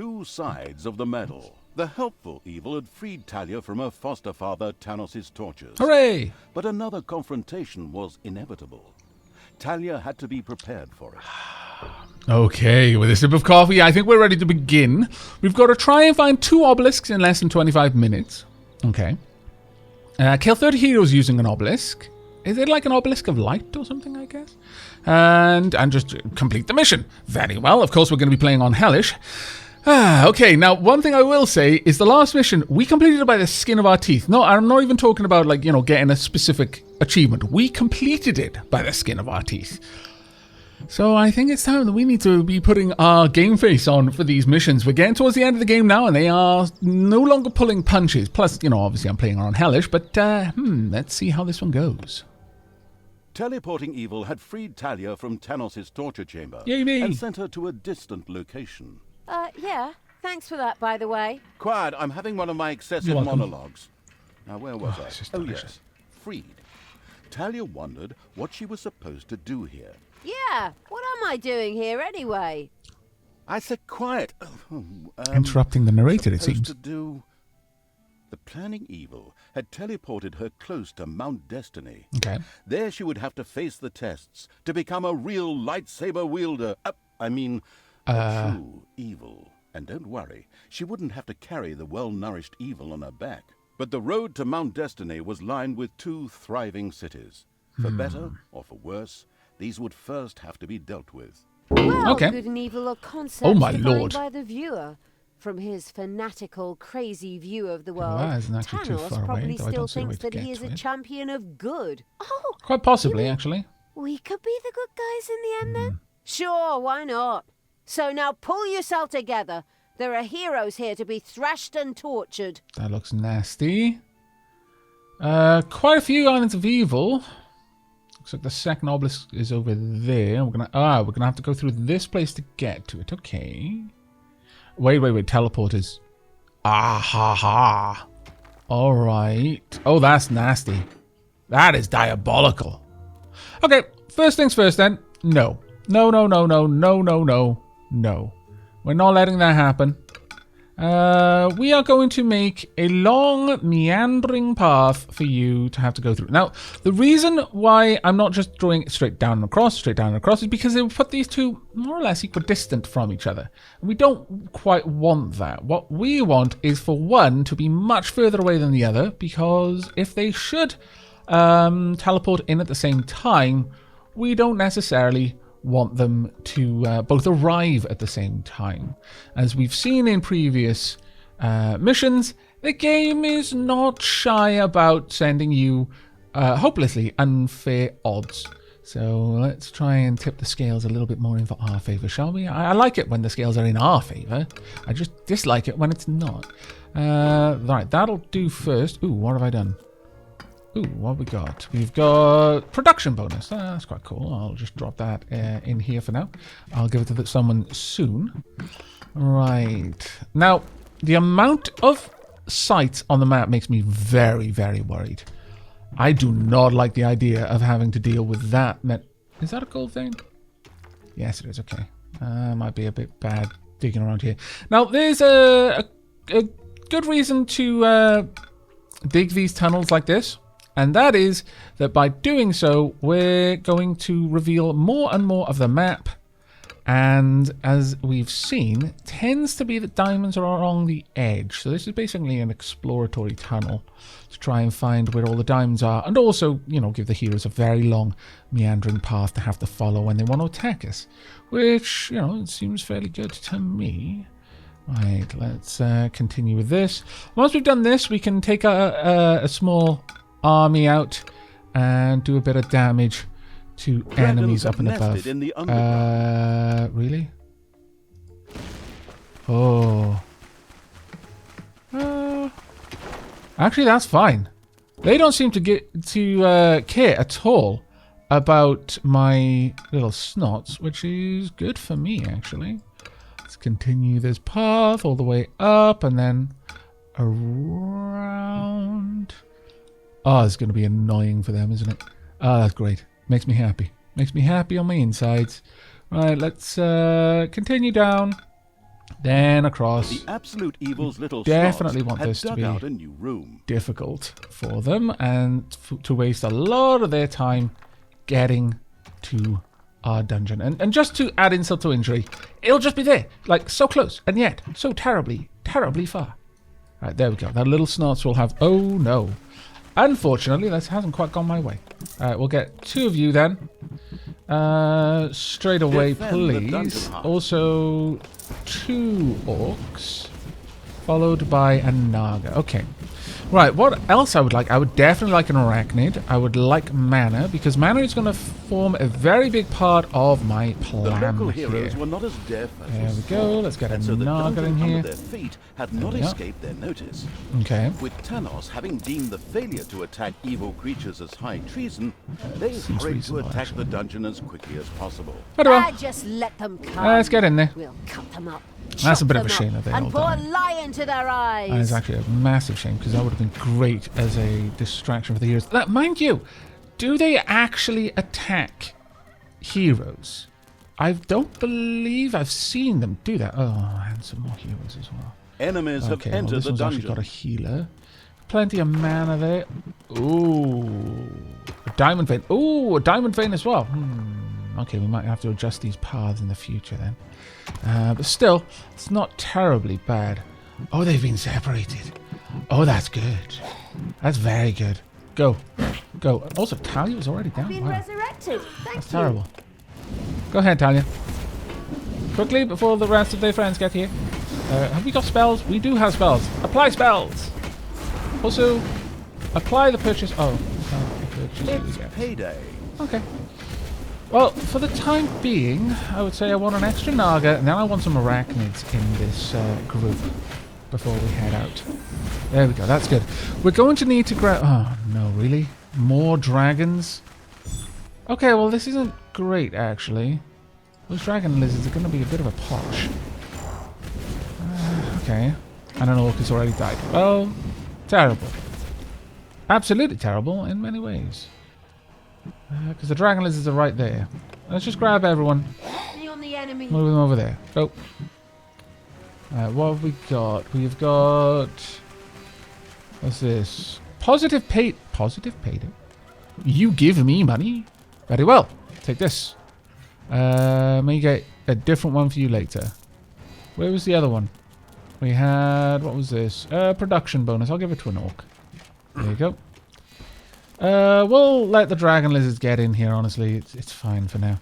two sides of the medal. The helpful evil had freed Thalya from her foster father Tanos' tortures. Hooray! But another confrontation was inevitable. Thalya had to be prepared for it. Okay, with a sip of coffee, I think we're ready to begin. We've got to try and find 2 obelisks in less than 25 minutes. Okay. Kill 30 heroes using an obelisk. Is it like an obelisk of light or something, I guess? And just complete the mission. Very well. Of course, we're going to be playing on Hellish. Okay, now, one thing I will say is the last mission, we completed it by the skin of our teeth. No, I'm not even talking about, like, you know, getting a specific achievement. We completed it by the skin of our teeth. So I think it's time that we need to be putting our game face on for these missions. We're getting towards the end of the game now, and they are no longer pulling punches. Plus, you know, obviously I'm playing on Hellish, but, let's see how this one goes. Teleporting evil had freed Thalya from Tanos' torture chamber. Yay me! And sent her to a distant location. Yeah. Thanks for that, by the way. Quiet, I'm having one of my excessive monologues. Now, where was I? Oh, yes. Freed. Thalya wondered what she was supposed to do here. Yeah, what am I doing here anyway? I said quiet. Interrupting the narrator, it seems. To do... The planning evil had teleported her close to Mount Destiny. Okay. There she would have to face the tests to become a real lightsaber wielder. A true evil. And don't worry, she wouldn't have to carry the well-nourished evil on her back. But the road to Mount Destiny was lined with 2 thriving cities. For better or for worse, these would first have to be dealt with. Well, okay. Good and evil are concepts Oh my defined lord. by the viewer. From his fanatical, crazy view of the world, that isn't actually too Tanos far away, probably though I still don't see a way thinks to that he get is to a it. champion of good. Oh, Quite possibly, actually. we could be the good guys in the end then? Sure, why not? So now pull yourself together. There are heroes here to be thrashed and tortured. That looks nasty. Quite a few islands of evil. Looks like the second obelisk is over there. We're gonna have to go through this place to get to it. Okay. Wait. Teleporters. Ah ha ha. All right. Oh, that's nasty. That is diabolical. Okay. First things first, then. No. No. We're not letting that happen. We are going to make a long, meandering path for you to have to go through. Now, the reason why I'm not just drawing it straight down and across, is because it would put these two more or less equidistant from each other. And we don't quite want that. What we want is for one to be much further away than the other, because if they should teleport in at the same time, we don't necessarily want them to both arrive at the same time. As we've seen in previous missions, the game is not shy about sending you hopelessly unfair odds. So let's try and tip the scales a little bit more in our favor, shall we? I like it when the scales are in our favor. I just dislike it when it's not. Right, that'll do first. Ooh, what have I done? Ooh, what have we got? We've got production bonus. That's quite cool. I'll just drop that in here for now. I'll give it to someone soon. Right. Now, the amount of sites on the map makes me very, very worried. I do not like the idea of having to deal with that. Is that a gold thing? Yes, it is. Okay. Might be a bit bad digging around here. Now, there's a good reason to dig these tunnels like this. And that is that by doing so, we're going to reveal more and more of the map. And as we've seen, tends to be that diamonds are along the edge. So this is basically an exploratory tunnel to try and find where all the diamonds are. And also, you know, give the heroes a very long meandering path to have to follow when they want to attack us. Which, you know, it seems fairly good to me. Right, let's continue with this. Once we've done this, we can take a small army out and do a bit of damage to enemies up and above. Really? Oh. Actually, that's fine. They don't seem to care at all about my little snots, which is good for me, actually. Let's continue this path all the way up and then around. Oh, it's going to be annoying for them, isn't it? Oh, that's great. Makes me happy. Makes me happy on my insides. Right, let's continue down. Then across. The absolute evil's little Definitely snots want had this to dug be out a new room. difficult for them and to waste a lot of their time getting to our dungeon. And just to add insult to injury, it'll just be there, like so close and yet so terribly, terribly far. Right, there we go. That little snots will have... Oh, no. Unfortunately, that hasn't quite gone my way. All right, we'll get 2 of you then. Straight away, please. Also, 2 orcs, followed by a naga. Okay. Right, what else I would like? I would definitely like an arachnid. I would like mana, because mana is going to form a very big part of my plan. The local heroes were not as deaf as there we go. Let's get a so the naga in dungeon here. under their feet had not escaped their notice. Okay. With Tanos having deemed the failure to attack evil creatures as high treason, they hurried to attack the dungeon as quickly as possible. Very well. Just let them come. Let's get in there. We'll cut them up. That's a bit of a chop shame them that up, they all and pour died. lion to their eyes. That is actually a massive shame, because that would have been great as a distraction for the heroes. Mind you, do they actually attack heroes? I don't believe I've seen them do that. Oh, and some more heroes as well. Enemies have entered this the one's actually dungeon. got a healer. Plenty of mana there. Ooh, a diamond vein. Ooh, a diamond vein as well. Okay, we might have to adjust these paths in the future then. But still, it's not terribly bad. Oh, they've been separated. Oh, that's good. That's very good. Go. Go. Also, Talia was already down. Been Wow. resurrected. Thank That's you. terrible. Go ahead, Talia. Quickly, before the rest of their friends get here. Have we got spells? We do have spells. Apply spells. Also, apply the purchase. Oh, the purchase. It's payday. Okay. Well, for the time being, I would say I want an extra naga, and then I want some arachnids in this group before we head out. There we go. That's good. We're going to need to grab... Oh, no, really? More dragons? Okay, well, this isn't great, actually. Those dragon lizards are going to be a bit of a posh. Okay. And an orc has already died. Well, terrible. Absolutely terrible in many ways. Because the dragon lizards are right there. Let's just grab everyone. On the enemy. Move them over there. Go. What have we got? We've got... What's this? Positive pay... Positive payday? You give me money? Very well. Take this. May get a different one for you later. Where was the other one? We had... What was this? Production bonus. I'll give it to an orc. There you go. We'll let the dragon lizards get in here, honestly. It's fine for now.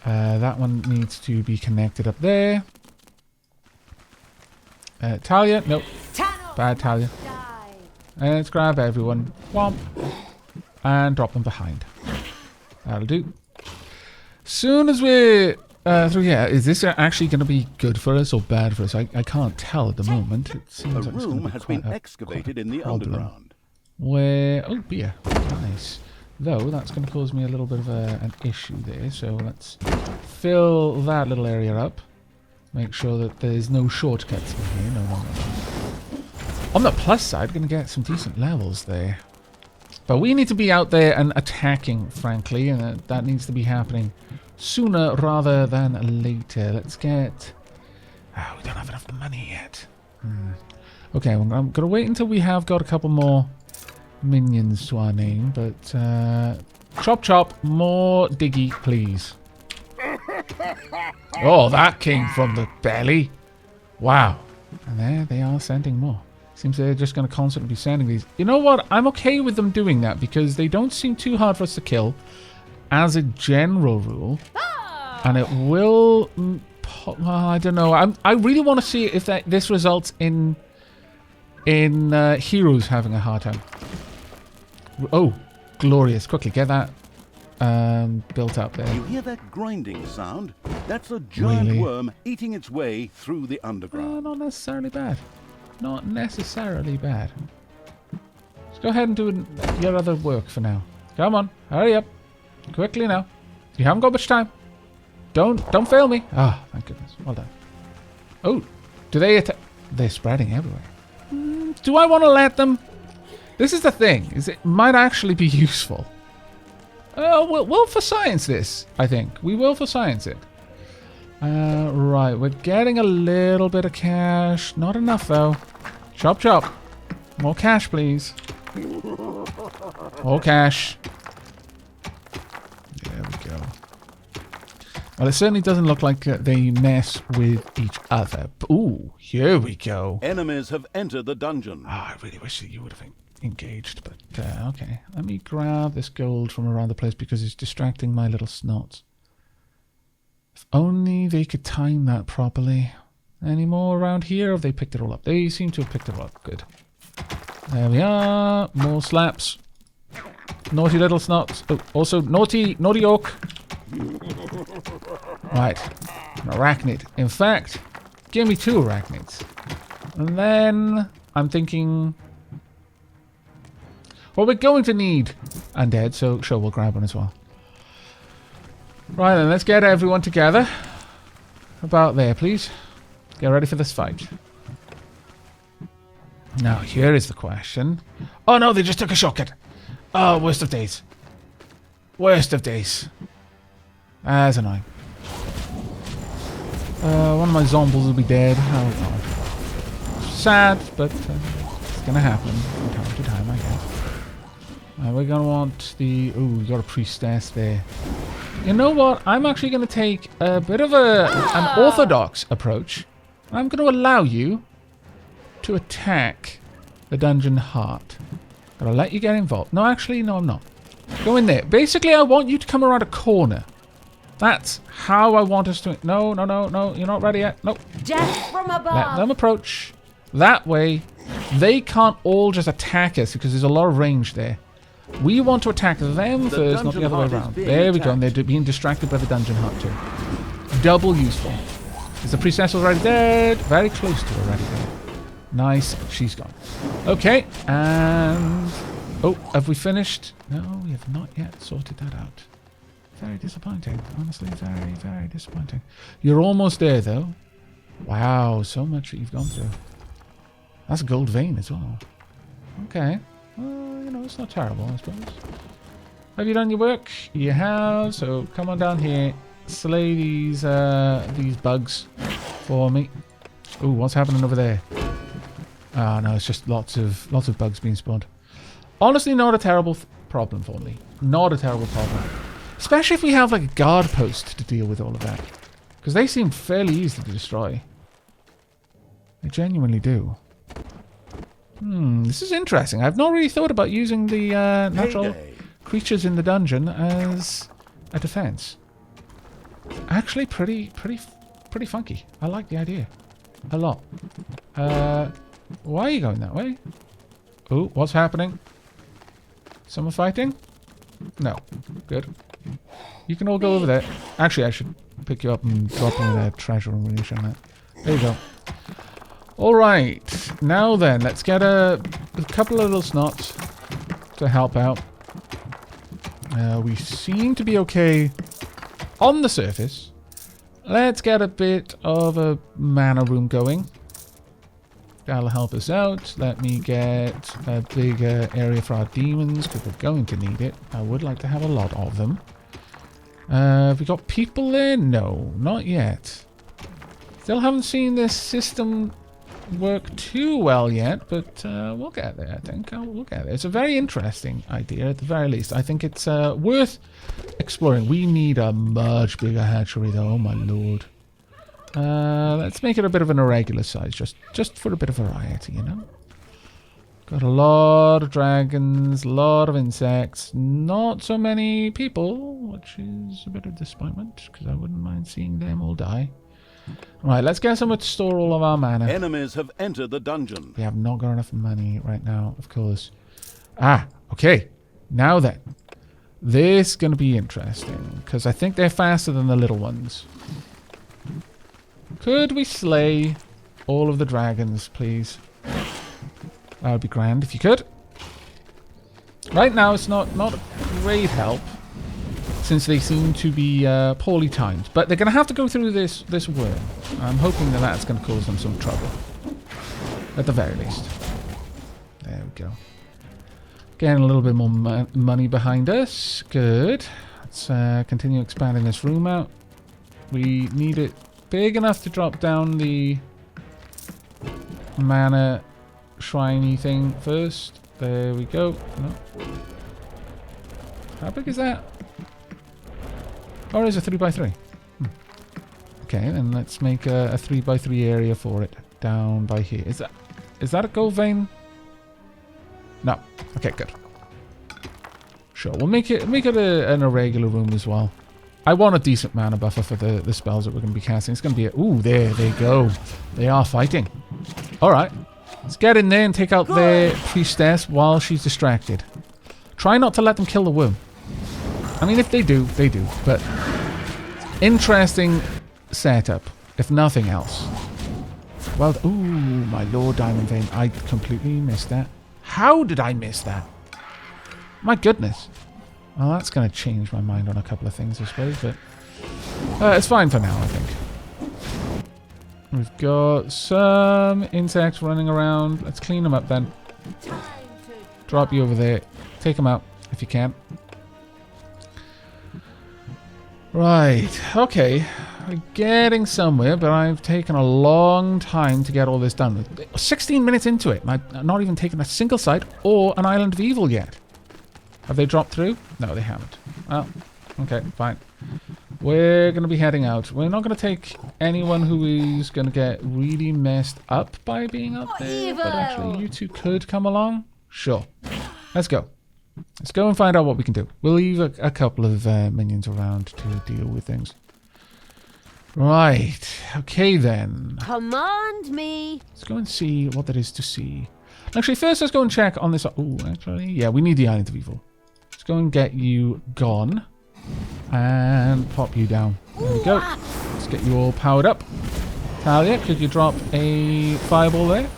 That one needs to be connected up there. Talia. Nope. Bad Talia. Let's grab everyone. Whomp. And drop them behind. That'll do. Soon as we're through here, is this actually going to be good for us or bad for us? I can't tell at the moment. It seems A like it's gonna room be has quite been a excavated in the problem. underground. Where... Oh, beer. Nice. Though, that's going to cause me a little bit of an issue there. So let's fill that little area up. Make sure that there's no shortcuts in here. No. On the plus side, going to get some decent levels there. But we need to be out there and attacking, frankly. And that needs to be happening sooner rather than later. Let's get... Oh, we don't have enough money yet. Okay, I'm going to wait until we have got a couple more minions to our name, but chop chop, more diggy, please. Oh, that came from the belly. Wow. And there they are sending more. Seems they're just going to constantly be sending these. You know what? I'm okay with them doing that because they don't seem too hard for us to kill as a general rule. And it will... Well, I don't know. I really want to see if this results in heroes having a hard time. Oh, glorious. Quickly, get that built up there. You hear that grinding sound? That's a giant worm eating its way through the underground. Not necessarily bad. Not necessarily bad. Let's go ahead and do your other work for now. Come on, hurry up. Quickly now. You haven't got much time. Don't fail me. Ah, thank goodness. Well done. Oh, do they attack? They're spreading everywhere. Do I want to let them? This is the thing. Is it might actually be useful. We'll for science this, I think. We will for science it. Right, we're getting a little bit of cash. Not enough, though. Chop, chop. More cash, please. More cash. There we go. Well, it certainly doesn't look like they mess with each other. Ooh, here we go. Enemies have entered the dungeon. I really wish that you would have engaged, but okay. Let me grab this gold from around the place because it's distracting my little snots. If only they could time that properly. Any more around here? Or have they picked it all up? They seem to have picked it all up. Good. There we are. More slaps. Naughty little snots. Oh, also naughty orc. Right. An arachnid. In fact, give me 2 arachnids. And then I'm thinking... Well, we're going to need undead, so sure, we'll grab one as well. Right then, let's get everyone together. About there, please. Get ready for this fight. Now, here is the question. Oh no, they just took a shortcut. Oh, worst of days. Worst of days. That's annoying. One of my zombies will be dead. Oh god. Sad, but it's gonna happen from time to time, I guess. We're gonna want the... Ooh, we got a priestess there. You know what? I'm actually gonna take a bit of an orthodox approach. I'm gonna allow you to attack the dungeon heart. Gotta let you get involved. No, actually, no, I'm not. Go in there. Basically, I want you to come around a corner. That's how I want us to... No, no, no, no. You're not ready yet. Nope. Death from above. Let them approach. That way, they can't all just attack us because there's a lot of range there. We want to attack them first, not the other way around. There we go. And they're being distracted by the dungeon heart too. Double useful. Is the priestess already dead? Very close to already dead. Nice. She's gone. Okay. And... Oh, have we finished? No, we have not yet sorted that out. Very disappointing. Honestly, very, very disappointing. You're almost there, though. Wow, so much that you've gone through. That's a gold vein as well. Okay. Well, you know, it's not terrible, I suppose. Have you done your work? You have. So come on down here. Slay these bugs for me. Ooh, what's happening over there? Oh no, it's just lots of bugs being spawned. Honestly, not a terrible problem for me. Not a terrible problem. Especially if we have like a guard post to deal with all of that. Because they seem fairly easy to destroy. They genuinely do. This is interesting. I've not really thought about using the natural creatures in the dungeon as a defense. Actually, pretty funky. I like the idea a lot. Why are you going that way? Oh, what's happening? Someone fighting? No. Good. You can all go over there. Actually, I should pick you up and drop you in a treasure room when you show that. There you go. Alright. Now then, let's get a couple of little snots to help out. We seem to be okay on the surface. Let's get a bit of a mana room going. That'll help us out. Let me get a bigger area for our demons, because we're going to need it. I would like to have a lot of them. Have we got people there? No, not yet. Still haven't seen this system work too well yet, but we'll get there, I think. We'll get there. It's a very interesting idea, at the very least. I think it's worth exploring. We need a much bigger hatchery, though. Oh, my lord. Let's make it a bit of an irregular size, just for a bit of variety, you know? Got a lot of dragons, a lot of insects, not so many people, which is a bit of disappointment, because I wouldn't mind seeing them all die. Right, let's get somewhere to store all of our mana. Enemies have entered the dungeon. We have not got enough money right now, of course. Ah, okay. Now then. This is going to be interesting, because I think they're faster than the little ones. Could we slay all of the dragons, please? That would be grand if you could. Right now, it's not a great help, since they seem to be poorly timed. But they're going to have to go through this worm. I'm hoping that that's going to cause them some trouble. At the very least. There we go. Getting a little bit more money behind us. Good. Let's continue expanding this room out. We need it big enough to drop down the mana shriney thing first. There we go. No. How big is that? Or is it 3x3? Okay, then let's make a 3x3 area for it down by here. Is that a gold vein? No. Okay, good. Sure, we'll make it an irregular room as well. I want a decent mana buffer for the spells that we're going to be casting. It's going to be ooh, there they go. They are fighting. All right, let's get in there and take out their priestess while she's distracted. Try not to let them kill the worm. I mean, if they do, they do. But interesting setup, if nothing else. Well, ooh, my Lord Diamond Vein. I completely missed that. How did I miss that? My goodness. Well, that's going to change my mind on a couple of things, I suppose, but it's fine for now, I think. We've got some insects running around. Let's clean them up then. Drop you over there. Take them out if you can. Right, okay. We're getting somewhere, but I've taken a long time to get all this done. 16 minutes into it, and I've not even taken a single site or an island of evil yet. Have they dropped through? No, they haven't. Oh, okay, fine. We're going to be heading out. We're not going to take anyone who is going to get really messed up by being up there. But actually, you two could come along. Sure. Let's go. Let's go and find out what we can do. We'll leave a couple of minions around to deal with things. Right. Okay, then. Command me. Let's go and see what there is to see. Actually, first let's go and check on this. Oh, actually, yeah, we need the Island of Evil. Let's go and get you gone. And pop you down. There we go. Let's get you all powered up. Talia, could you drop a fireball there?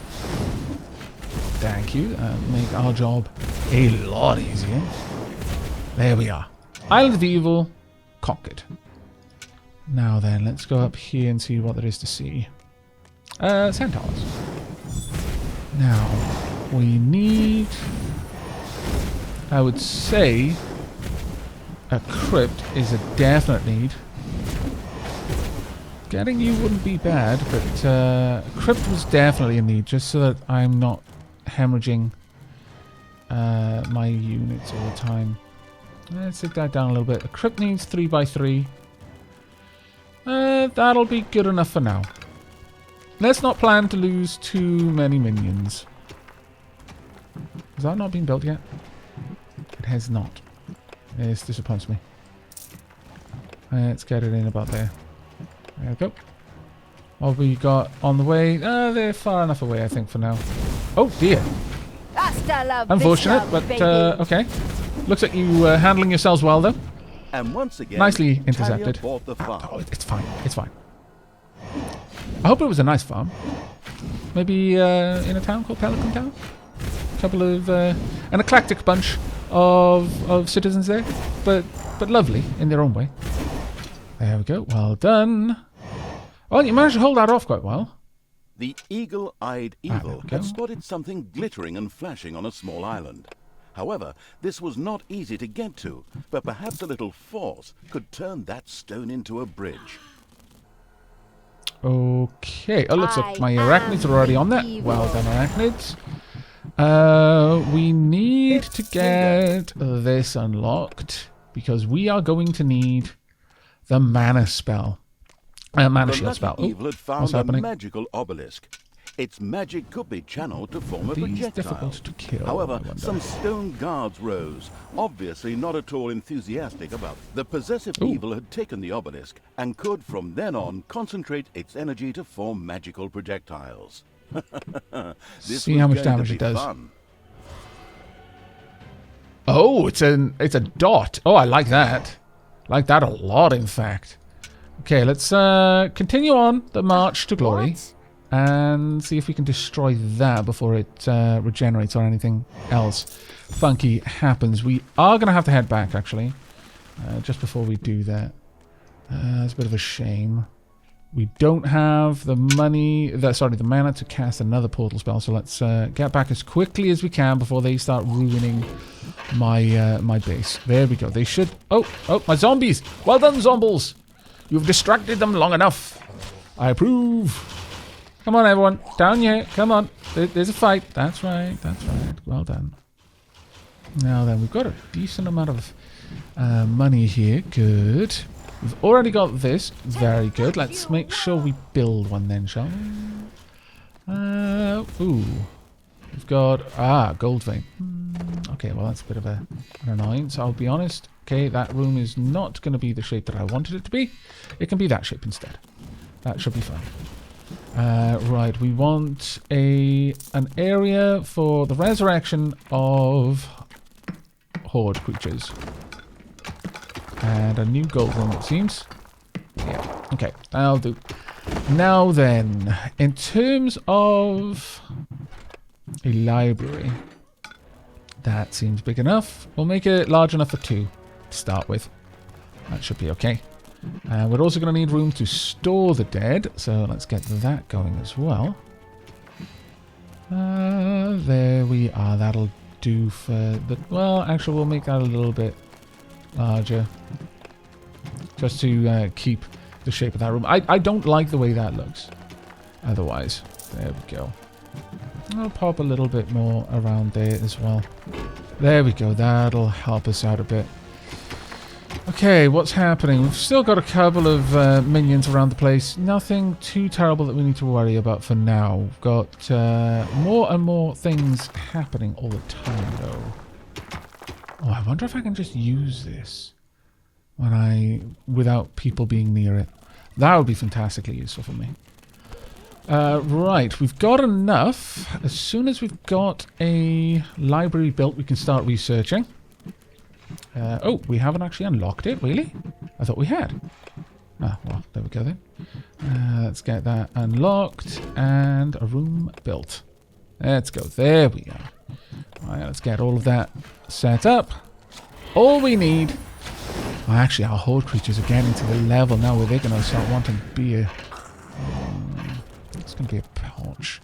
Thank you. Make our job a lot easier. There we are. Island of Evil conquered. Now then, let's go up here and see what there is to see. Centaurs. Now, we need, I would say, a crypt is a definite need. Getting you wouldn't be bad, but a crypt was definitely a need, just so that I'm not hemorrhaging my units all the time. Let's take that down a little bit. A crypt needs 3x3. That'll be good enough for now. Let's not plan to lose too many minions. Has that not been built yet? It has not. This disappoints me. Let's get it in about there. There we go. What have we got on the way? They're far enough away, I think, for now. Oh, dear. Unfortunate, but okay. Looks like you handling yourselves well, though. And once again, nicely intercepted. Talia bought the farm. Oh, it's fine. It's fine. I hope it was a nice farm. Maybe in a town called Pelican Town. A couple of an eclectic bunch of citizens there, but lovely in their own way. There we go. Well done. Well, you managed to hold that off quite well. The eagle-eyed evil had spotted something glittering and flashing on a small island. However, this was not easy to get to, but perhaps a little force could turn that stone into a bridge. Okay. Oh, looks like my arachnids are already on that. Well done, arachnids. We need to get this unlocked because we are going to need the mana spell. Mana shield spell. Evil had found a magical obelisk. Its magic could be channeled to form a projectile. Difficult to kill. However, some stone guards rose, obviously not at all enthusiastic about it. The possessive evil had taken the obelisk and could from then on concentrate its energy to form magical projectiles. See how much damage it does. Oh, it's a dot. Oh, I like that. Like that a lot, in fact. Okay, let's continue on the march to glory. And see if we can destroy that before it regenerates or anything else funky happens. We are going to have to head back, actually. Just before we do that. It's a bit of a shame. We don't have the money, the mana to cast another portal spell. So let's get back as quickly as we can before they start ruining my my base. There we go. They should... Oh, my zombies! Well done, zombies! You've distracted them long enough. I approve. Come on, everyone. Down here. Come on. There's a fight. That's right. That's right. Well done. Now then, we've got a decent amount of money here. Good. We've already got this. Very good. Let's make sure we build one then, shall we? Ooh. We've got... gold vein. Okay, well, that's a bit of an annoyance, I'll be honest. Okay, that room is not going to be the shape that I wanted it to be. It can be that shape instead. That should be fine. Right, we want an area for the resurrection of horde creatures. And a new gold room, it seems. Yeah, okay, that'll do. Now then, in terms of a library, that seems big enough. We'll make it large enough for 2 to start with. That should be okay. We're also going to need room to store the dead, so let's get that going as well. There we are. That'll do for the... Well, actually, we'll make that a little bit larger, just to keep the shape of that room. I don't like the way that looks. Otherwise, there we go. I'll pop a little bit more around there as well. There we go. That'll help us out a bit. Okay, what's happening? We've still got a couple of minions around the place. Nothing too terrible that we need to worry about for now. We've got more and more things happening all the time, though. Oh, I wonder if I can just use this without people being near it. That would be fantastically useful for me. Right, we've got enough. As soon as we've got a library built, we can start researching. Oh, we haven't actually unlocked it, really? I thought we had. Ah, well, there we go then. Let's get that unlocked and a room built. Let's go. There we are. Right, let's get all of that set up. All we need... Well, actually, our horde creatures are getting to the level now where they're going to start wanting beer. It's going to be a pouch.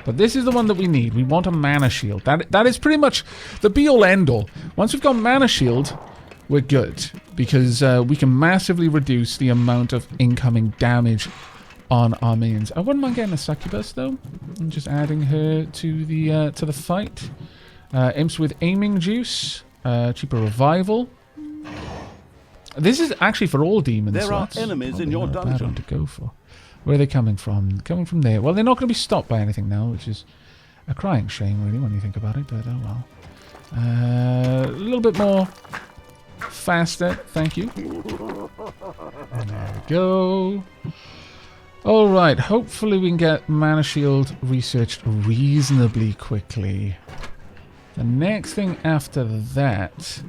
But this is the one that we need. We want a mana shield. That is pretty much the be-all, end-all. Once we've got mana shield, we're good. Because we can massively reduce the amount of incoming damage on our minions. I wouldn't mind getting a succubus, though. And just adding her to the fight. Imps with aiming juice. Cheaper revival. This is actually for all demons. There are enemies in your dungeon. Bad one to go for. Where are they coming from? Coming from there. Well, they're not going to be stopped by anything now, which is a crying shame, really, when you think about it. But oh well. A little bit more faster. Thank you. And there we go. All right. Hopefully we can get Mana Shield researched reasonably quickly. The next thing after that...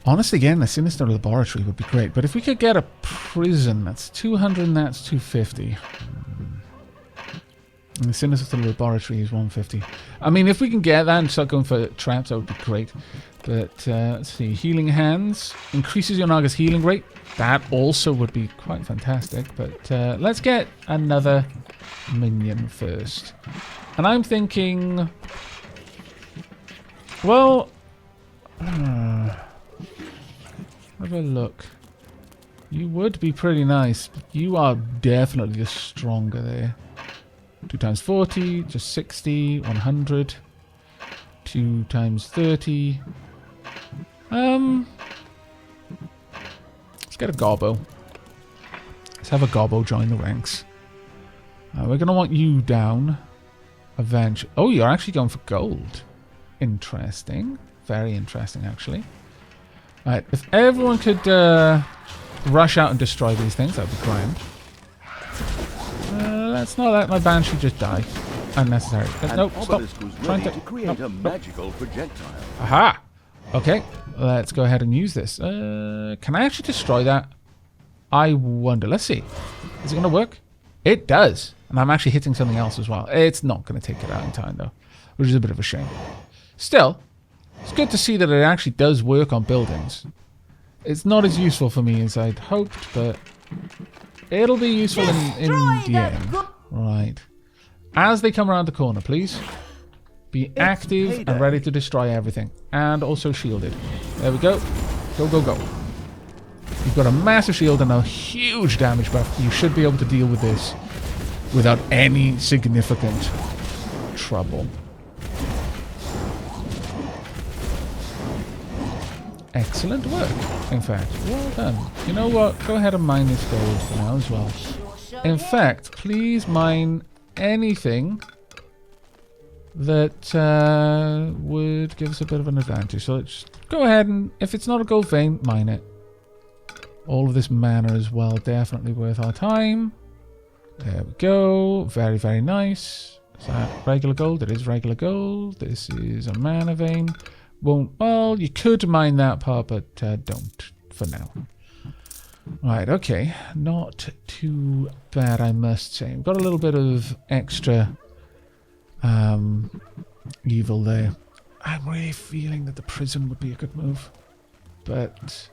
Honestly, again, the Sinister Laboratory would be great. But if we could get a prison, that's 200 and that's 250. And the Sinister Laboratory is 150. I mean, if we can get that and start going for traps, that would be great. But, let's see. Healing Hands. Increases your Naga's healing rate. That also would be quite fantastic. But let's get another minion first. And I'm thinking... Well... have a look. You would be pretty nice. But you are definitely the stronger there. 2 times 40, just 60, 100. 2 times 30. Let's get a Gobbo. Let's have a Gobbo join the ranks. We're going to want you down. Eventually. Oh, you're actually going for gold. Interesting. Very interesting, actually. Alright, if everyone could rush out and destroy these things, that would be grand. Let's not let my Banshee just die. Unnecessary. No, stop. Trying to create a magical projectile. Aha! Okay, let's go ahead and use this. Can I actually destroy that? I wonder. Let's see. Is it going to work? It does. And I'm actually hitting something else as well. It's not going to take it out in time, though. Which is a bit of a shame. Still... It's good to see that it actually does work on buildings. It's not as useful for me as I'd hoped, but it'll be useful in the end. Right. As they come around the corner, please be active and ready to destroy everything. And also shielded. There we go. Go, go, go. You've got a massive shield and a huge damage buff. You should be able to deal with this without any significant trouble. Excellent work, in fact. Well done. You know what? Go ahead and mine this gold for now as well. In fact, please mine anything that would give us a bit of an advantage. So let's go ahead and, if it's not a gold vein, mine it. All of this mana as well, definitely worth our time. There we go. Very, very nice. Is that regular gold? It is regular gold. This is a mana vein. Won't, well, you could mine that part, but don't for now. Right, okay. Not too bad, I must say. We've got a little bit of extra evil there. I'm really feeling that the prison would be a good move. But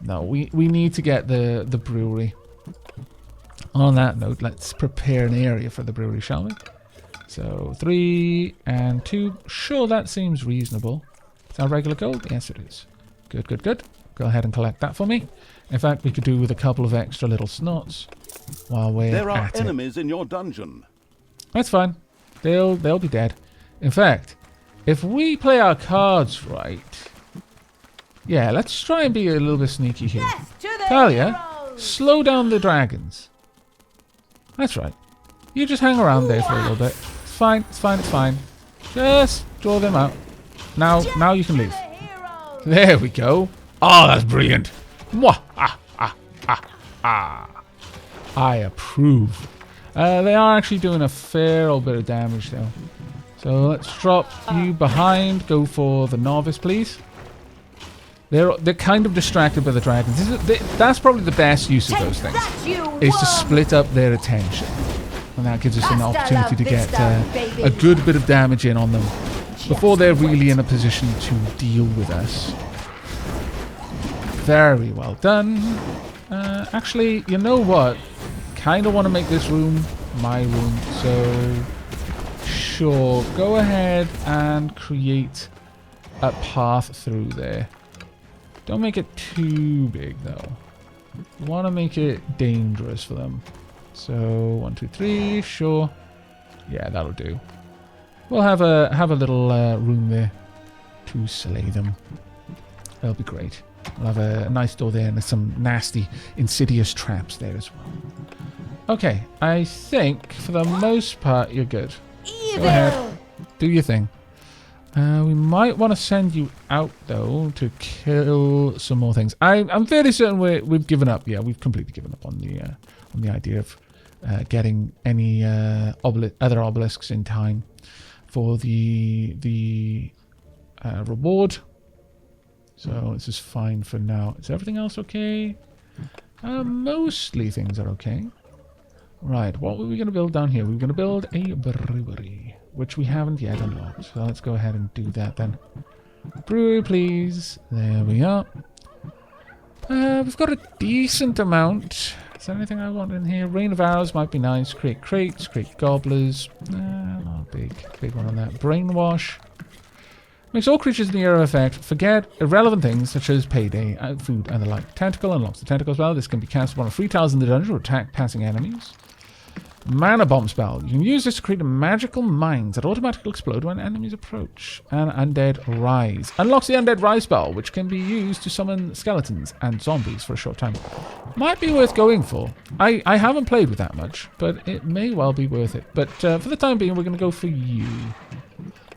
no, we need to get the brewery. On that note, let's prepare an area for the brewery, shall we? So 3 and 2. Sure, that seems reasonable. Is that regular gold? Yes, it is. Good, good, good. Go ahead and collect that for me. In fact, we could do with a couple of extra little snots while we're There are at enemies in your dungeon. That's fine. They'll be dead. In fact, if we play our cards right, yeah, let's try and be a little bit sneaky here. Yes, to the Thalia, heroes! slow down the dragons. That's right. You just hang around there for a little bit. It's fine. It's fine. It's fine. Just draw them out. Now you can leave. There we go. Oh, that's brilliant. Mwah! I approve. They are actually doing a fair old bit of damage though. So let's drop you behind. Go for the novice, please. They're kind of distracted by the dragons. That's probably the best use of those things. Is to split up their attention. And that gives us an opportunity to get a good bit of damage in on them before they're really in a position to deal with us. Very well done. Actually, you know what? Kind of want to make this room my room. So, sure. Go ahead and create a path through there. Don't make it too big, though. You want to make it dangerous for them. So, 1, 2, 3. Sure. Yeah, that'll do. We'll have a little room there to slay them. That'll be great. We'll have a nice door there and there's some nasty, insidious traps there as well. Okay, I think for the most part you're good. Go ahead, do your thing. We might want to send you out though to kill some more things. I'm fairly certain we've given up. Yeah, we've completely given up on the idea of getting any other obelisks in time for the reward. So this is fine for now. Is everything else okay? Mostly things are okay. Right, what were we going to build down here? We were going to build a brewery, which we haven't yet unlocked. So let's go ahead and do that then. Brewery, please. There we are. We've got a decent amount. Is there anything I want in here? Rain of arrows might be nice. Create crates, create gobblers. Not a big one on that. Brainwash. Makes all creatures in the area of effect forget irrelevant things such as payday, food, and the like. Tentacle unlocks the tentacle spell. This can be cast upon a free tiles in the dungeon or attack passing enemies. Mana bomb spell. You can use this to create magical mines that automatically explode when enemies approach. And Undead Rise. Unlocks the Undead Rise spell, which can be used to summon skeletons and zombies for a short time. Might be worth going for. I haven't played with that much, but it may well be worth it. But for the time being, we're going to go for you.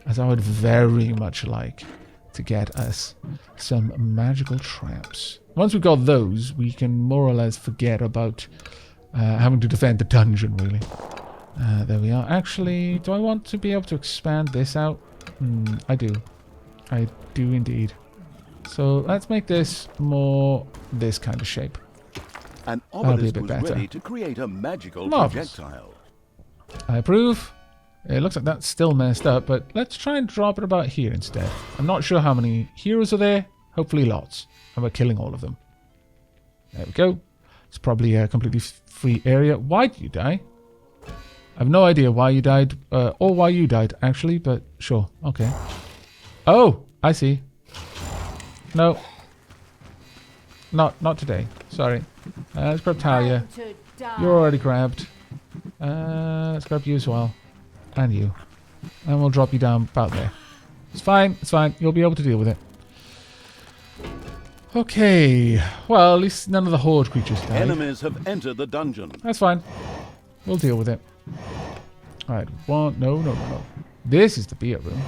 As I would very much like to get us some magical traps. Once we've got those, we can more or less forget about having to defend the dungeon, really. There we are. Actually, do I want to be able to expand this out? I do. I do indeed. So let's make this more this kind of shape. An obelisk was ready to create a magical projectile. I approve. It looks like that's still messed up, but let's try and drop it about here instead. I'm not sure how many heroes are there. Hopefully lots. And we're killing all of them. There we go. It's probably a completely free area. Why did you die? I have no idea why you died, or why you died, actually, but sure. Okay. Oh, I see. No. Not today. Sorry. Let's grab Talia. Time to die. You're already grabbed. Let's grab you as well. And you. And we'll drop you down about there. It's fine. It's fine. You'll be able to deal with it. Okay. Well, at least none of the horde creatures died. Enemies have entered the dungeon. That's fine. We'll deal with it. Alright. No. This is the beer room.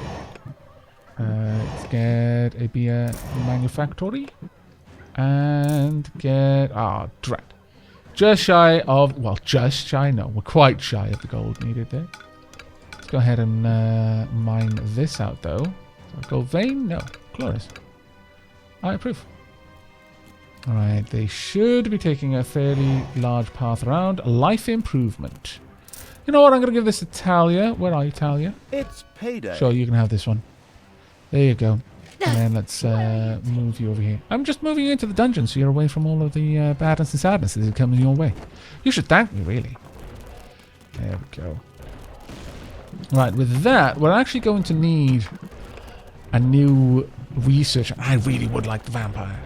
Let's get a beer manufactory. And get... Ah, drat. Just shy of... Well, just shy. No, we're quite shy of the gold needed there. Let's go ahead and mine this out, though. Gold vein? No. Glorious. I approve. Alright, they should be taking a fairly large path around. Life improvement. You know what? I'm going to give this to Talia. Where are you, Talia? It's payday. Sure, you can have this one. There you go. And then let's move you over here. I'm just moving you into the dungeon so you're away from all of the badness and sadness that is coming your way. You should thank me, really. There we go. Right, with that, we're actually going to need a new research. I really would like the vampire.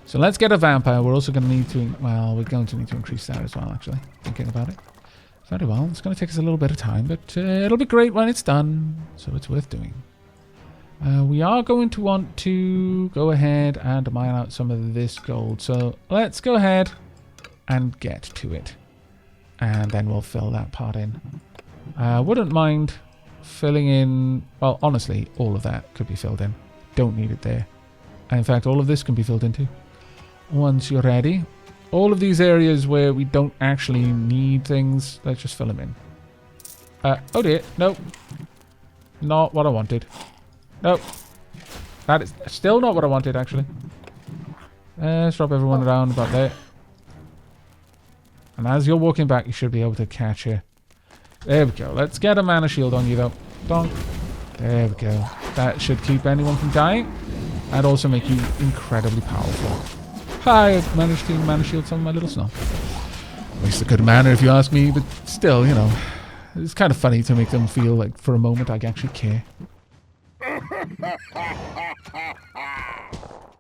So let's get a vampire. We're also going to need to... Well, we're going to need to increase that as well, actually. Thinking about it. Very well. It's going to take us a little bit of time, but it'll be great when it's done. So it's worth doing. We are going to want to go ahead and mine out some of this gold. So let's go ahead and get to it. And then we'll fill that part in. Wouldn't mind filling in... Well, honestly, all of that could be filled in. Don't need it there. And in fact, all of this can be filled in too. Once you're ready. All of these areas where we don't actually need things, let's just fill them in. Oh dear. Nope. Not what I wanted. Nope. That is still not what I wanted, actually. Let's drop everyone around about there. And as you're walking back, you should be able to catch her. There we go. Let's get a mana shield on you, though. Donk. There we go. That should keep anyone from dying. And also make you incredibly powerful. Hi, I've managed to mana shield some of my little snow. Waste a good mana if you ask me, but still, you know. It's kind of funny to make them feel like for a moment I actually care.